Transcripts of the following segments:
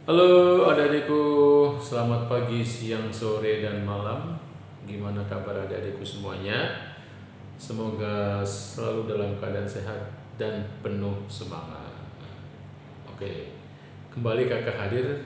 Halo adik-adikku, selamat pagi, siang, sore, dan malam. Gimana kabar adik-adikku semuanya? Semoga selalu dalam keadaan sehat dan penuh semangat. Oke, kembali kakak hadir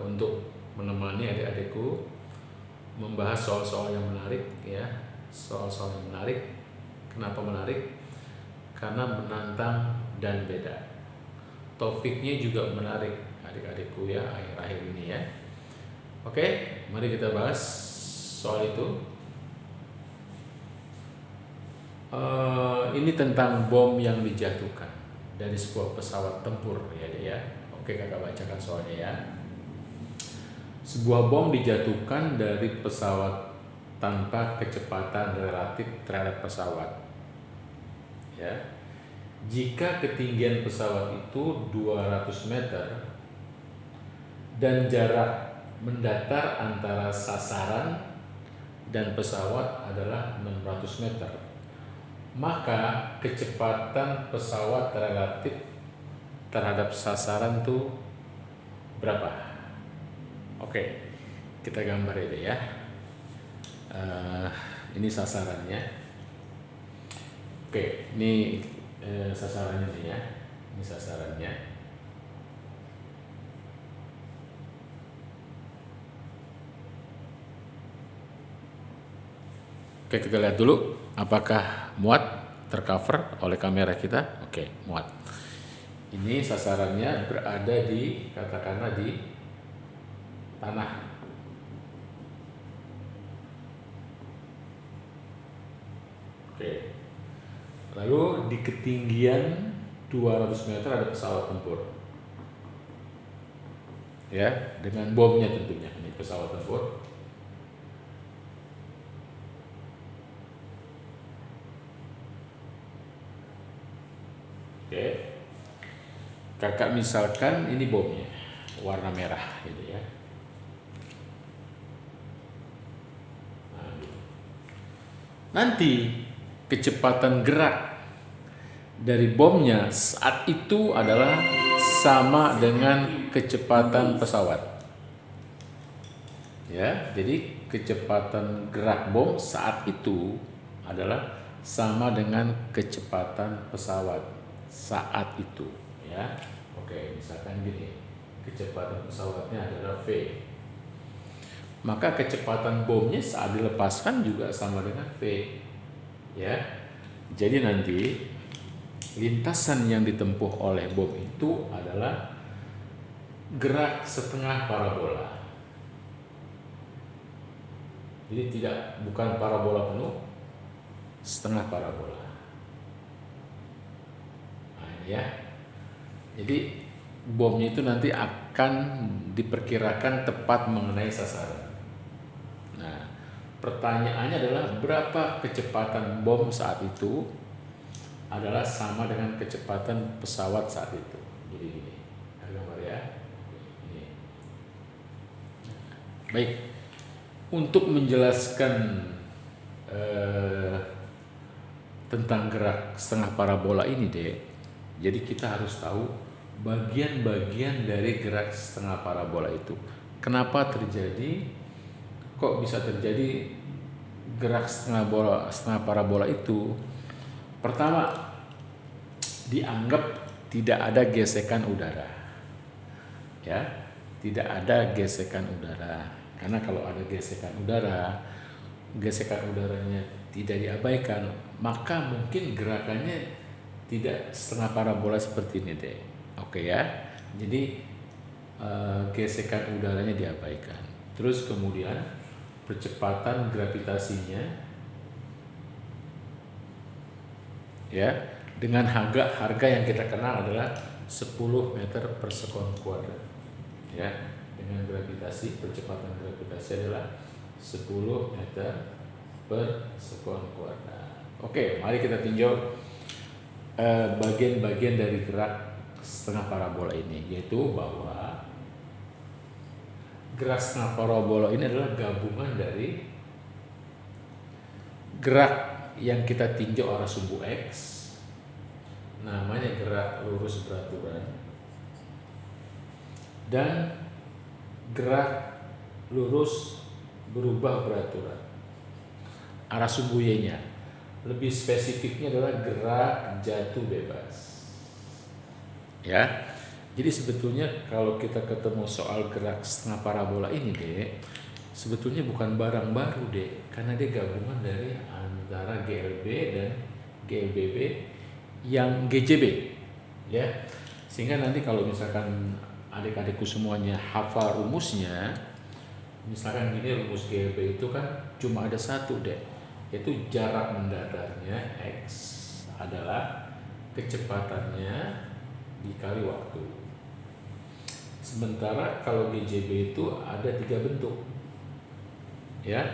untuk menemani adik-adikku membahas soal-soal yang menarik ya. Soal-soal yang menarik. Kenapa menarik? Karena menantang dan beda. Topiknya juga menarik adik-adikku ya akhir-akhir ini ya. Oke, mari kita bahas soal itu. Ini tentang bom yang dijatuhkan dari sebuah pesawat tempur ya. Oke, kakak bacakan soalnya ya. Sebuah bom dijatuhkan dari pesawat tanpa kecepatan relatif terhadap pesawat. Ya. Jika ketinggian pesawat itu 200 meter dan jarak mendatar antara sasaran dan pesawat adalah 600 meter, maka kecepatan pesawat relatif terhadap sasaran itu berapa? Oke, kita gambar ini ya. Ini sasarannya. Oke, ini sasarannya nih ya. Ini sasarannya. Oke, kita lihat dulu apakah muat tercover oleh kamera kita. Oke, muat. Ini sasarannya berada di, katakanlah di tanah. Oke. Lalu di ketinggian 200 meter ada pesawat tempur. Ya, dengan bomnya tentunya. Ini pesawat tempur. Oke. Kakak misalkan ini bomnya warna merah gitu ya. Nanti kecepatan gerak dari bomnya saat itu adalah sama dengan kecepatan pesawat. Ya, jadi kecepatan gerak bom saat itu adalah sama dengan kecepatan pesawat saat itu, ya. Oke, misalkan gini, kecepatan pesawatnya adalah V. Maka kecepatan bomnya saat dilepaskan juga sama dengan V. Ya. Jadi nanti lintasan yang ditempuh oleh bom itu adalah gerak setengah parabola. Jadi bukan parabola penuh, setengah parabola. Nah, ini ya. Jadi bomnya itu nanti akan diperkirakan tepat mengenai sasaran. Nah, pertanyaannya adalah berapa kecepatan bom saat itu adalah sama dengan kecepatan pesawat saat itu. Jadi gini, gambar ya. Ini. Baik, untuk menjelaskan tentang gerak setengah parabola ini deh, jadi kita harus tahu bagian-bagian dari gerak setengah parabola itu. Kenapa terjadi? Kok bisa terjadi gerak setengah parabola itu? Pertama, dianggap tidak ada gesekan udara. Ya, tidak ada gesekan udara. Karena kalau ada gesekan udaranya tidak diabaikan, maka mungkin gerakannya tidak setengah parabola seperti ini deh. Oke ya. Jadi gesekan udaranya diabaikan. Terus kemudian percepatan gravitasinya ya, dengan harga yang kita kenal adalah 10 meter per sekon kuadrat. Ya, dengan percepatan gravitasi adalah 10 meter per sekon kuadrat. Oke, mari kita tinjau bagian-bagian dari gerak setengah parabola ini, yaitu bahwa gerak setengah parabola ini adalah gabungan dari gerak yang kita tinjau arah sumbu X, namanya gerak lurus beraturan, dan gerak lurus berubah beraturan. Arah sumbu Y-nya. Lebih spesifiknya adalah gerak jatuh bebas. Ya. Jadi sebetulnya kalau kita ketemu soal gerak setengah parabola ini, Dek, sebetulnya bukan barang baru, Dek, karena dia gabungan dari antara GLB dan GLBB yang GJB. Ya. Sehingga nanti kalau misalkan adik-adikku semuanya hafal rumusnya, misalkan gini, rumus GLB itu kan cuma ada satu, Dek, yaitu jarak mendatarnya X adalah kecepatannya dikali waktu. Sementara kalau GJB itu ada 3 bentuk. Ya,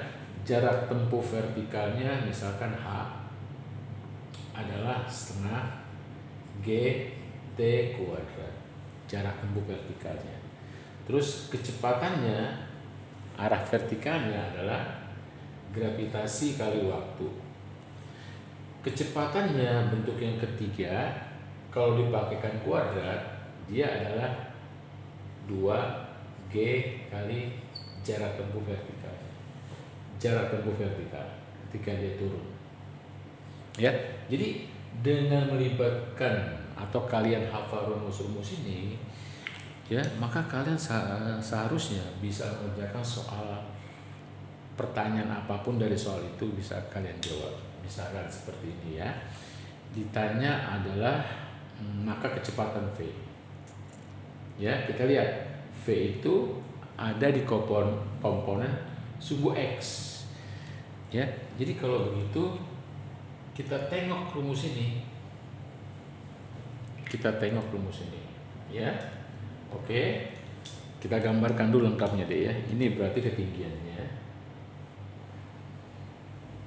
jarak tempuh vertikalnya misalkan H adalah setengah GT kuadrat, jarak tempuh vertikalnya. Terus kecepatannya, arah vertikalnya adalah gravitasi kali waktu. Kecepatannya bentuk yang ketiga, kalau dipakaikan kuadrat, dia adalah 2G kali jarak tempuh vertikal. Jarak tempuh vertikal ketika dia turun. Ya, jadi dengan melibatkan atau kalian hafal rumus-rumus ini, ya, maka kalian seharusnya bisa mengerjakan soal pertanyaan apapun dari soal itu bisa kalian jawab. Misalkan seperti ini ya. Ditanya adalah maka kecepatan V. Ya, kita lihat V itu ada di komponen sumbu X. Ya, jadi kalau begitu kita tengok rumus ini. Ya. Oke. Kita gambarkan dulu lengkapnya deh ya. Ini berarti ketinggiannya.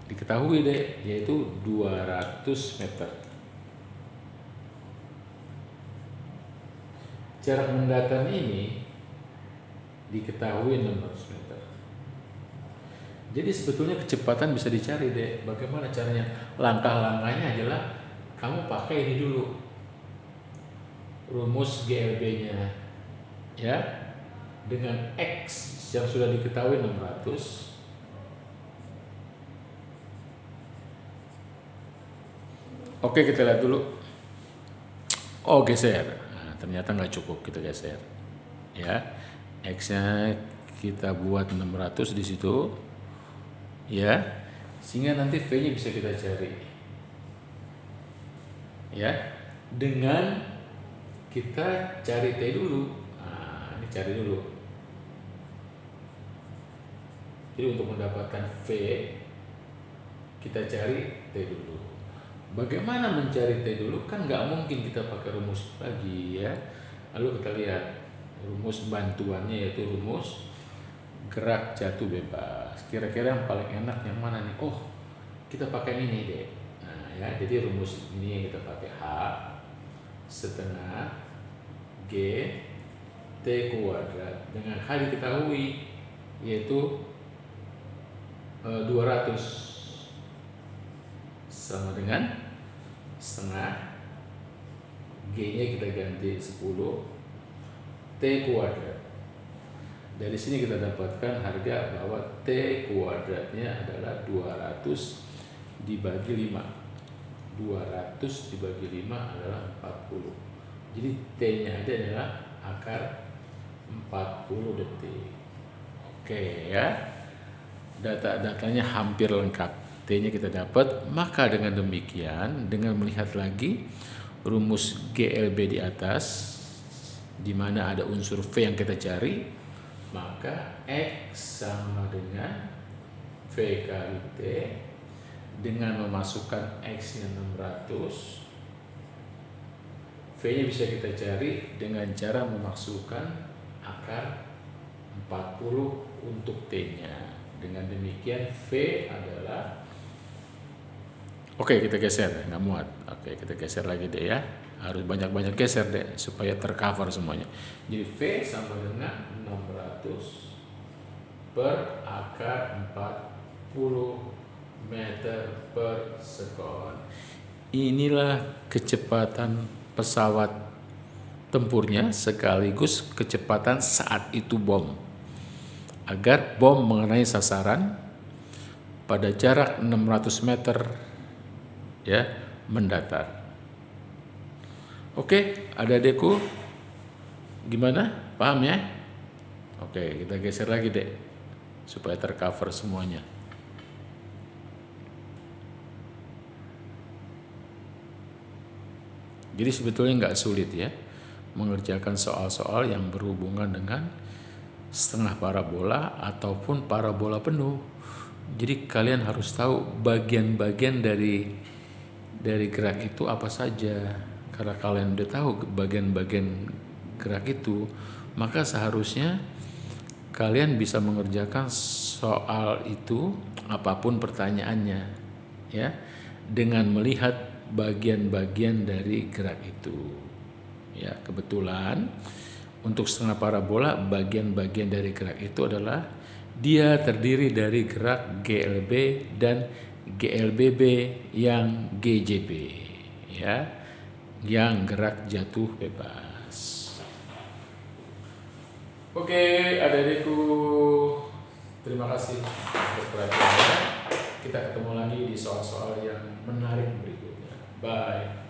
Diketahui deh, yaitu 200 meter. Jarak mendatar ini diketahui 600 meter. Jadi sebetulnya kecepatan bisa dicari deh. Bagaimana caranya? Langkah-langkahnya adalah kamu pakai ini dulu, rumus GLB-nya, ya, dengan X yang sudah diketahui 600. Oke, kita lihat dulu. Oh, geser. Ternyata nggak cukup, kita geser ya. X-nya kita buat 600 di situ ya, sehingga nanti V-nya bisa kita cari ya, dengan kita cari T dulu. Nah, ini cari dulu. Jadi untuk mendapatkan V kita cari T dulu. Bagaimana mencari T dulu? Kan nggak mungkin kita pakai rumus lagi ya. Lalu kita lihat rumus bantuannya, yaitu rumus gerak jatuh bebas. Kira-kira yang paling enak yang mana nih? Oh, kita pakai ini deh. Nah ya, jadi rumus ini yang kita pakai H setengah G T kuadrat. Dengan H diketahui yaitu 200 sama dengan setengah G-nya kita ganti 10 T kuadrat. Dari sini kita dapatkan harga bahwa T kuadratnya adalah 200 dibagi 5. 200 dibagi 5 adalah 40. Jadi T-nya ada adalah akar 40 detik. Oke ya. Data-datanya hampir lengkap. T-nya kita dapat. Maka dengan demikian, dengan melihat lagi rumus GLB di atas, di mana ada unsur V yang kita cari, maka X sama dengan V kali T. Dengan memasukkan X-nya 600, V-nya bisa kita cari dengan cara memasukkan akar 40 untuk T-nya. Dengan demikian V adalah, oke, kita geser, nggak muat. Oke, kita geser lagi deh ya. Harus banyak-banyak geser deh supaya tercover semuanya. Jadi V sama dengan 600 per akar 40 meter per sekon. Inilah kecepatan pesawat tempurnya sekaligus kecepatan saat itu bom, agar bom mengenai sasaran pada jarak 600 meter ya mendatar. Oke, adik-adikku, gimana? Paham ya? Oke, kita geser lagi dek supaya tercover semuanya. Jadi sebetulnya nggak sulit ya mengerjakan soal-soal yang berhubungan dengan setengah parabola ataupun parabola penuh. Jadi kalian harus tahu bagian-bagian dari gerak itu apa saja. Karena kalian udah tahu bagian-bagian gerak itu, maka seharusnya kalian bisa mengerjakan soal itu apapun pertanyaannya ya, dengan melihat bagian-bagian dari gerak itu. Ya, kebetulan untuk setengah parabola bagian-bagian dari gerak itu adalah dia terdiri dari gerak GLB dan GLBB yang GJB ya, yang gerak jatuh bebas. Oke, adik-adikku, terima kasih atas perhatiannya. Kita ketemu lagi di soal-soal yang menarik berikutnya. Bye.